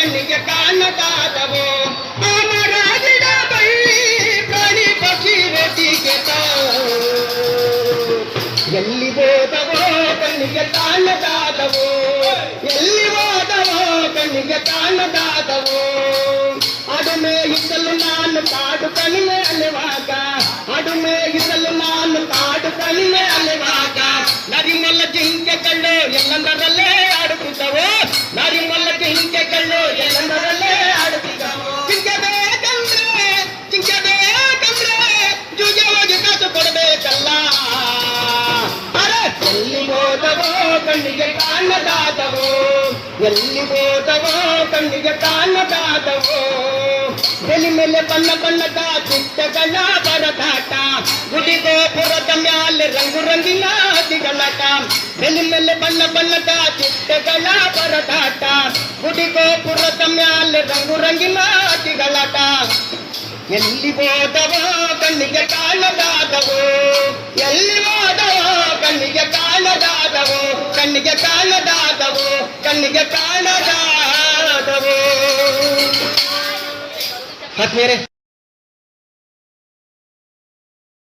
ಕಣ್ಣಿಗೆ ಕಾಣದಾದವೋ ಅಮರಾಗಿಡ ಬಳ್ಳಿ ಪ್ರಾಣಿ ಪಕ್ಷಿ ಒಟ್ಟಿಗೆ ಎಲ್ಲಿ ಹೋದವೋ ಕಣ್ಣಿಗೆ ಕಾಣದಾದವೋ ಎಲ್ಲಿ ಹೋದವೋ ಕಣ್ಣಿಗೆ ಕಾಣದಾದವೋ ಅಡುಮೆ ಇಸಲು ನಾನು ಕಾಡು ಕಣಿವೆ ಅಲೆವಾಗ ಅಡುಮೆ ಇಸಲು ನಾನು ಕಾಡು ಕಣಿವೆ ಅಲೆವಾಗ ನರಿಮಲ್ಲ ಜಿಂಕೆಗಳು ಎಲ್ಲಂದರಲ್ಲೇ ಆಡುತ್ತಿದ್ದವು ನರಿಮಲ್ಲ ಜಿಂಕೆಗಳು ಎಲ್ಲಂದರಲ್ಲೇ ಆಡುತ್ತಿದ್ದವು ಜಿಂಕೆ ಬೇಕಂದ್ರೆ ಜೂಜೆ ಹೋಗಿ ಕಾಸು ಕೊಡಬೇಕಲ್ಲ ಎಲ್ಲಿ ಹೋದವೋ ಕಣ್ಣಿಗೆ ಕಾಣದಾದವೋ ಎಲ್ಲಿ ಹೋದವೋ ಕಣ್ಣಿಗೆ ಕಾಣದಾದವೋ ಬೆಲಿ ಮೇಲೆ ಬಣ್ಣ ಬಣ್ಣದ ಚಿಟ್ಟಗಳ ಬರದಾಟ ಗುಡಿ ಗೋಪುರದ ಮ್ಯಾಲೆ ರಂಗು ರಂಗಿನ ದಿಗಳಾಟ ಬೆಲಿ ಮೇಲೆ ಬಣ್ಣ ಬಣ್ಣದ ಚಿಟ್ಟಗಳ ಬರದಾಟ ಗುಡಿ ಗೋಪುರದ ಮ್ಯಾಲೆ ರಂಗು ರಂಗಿನ ದಿಗಳಾಟ ಎಲ್ಲಿ ಹೋದವೋ ಕಣ್ಣಿಗೆ ಕಾಣದಾದವೋ ಎಲ್ಲಿ ಹೋದವೋ ಕಣ್ಣಿಗೆ ಕಾಣದಾದವೋ ಕಣ್ಣಿಗೆ ಕಾಣದಾದವೋ ಕಣ್ಣಿಗೆ ಕಾಣದಾದವೋ.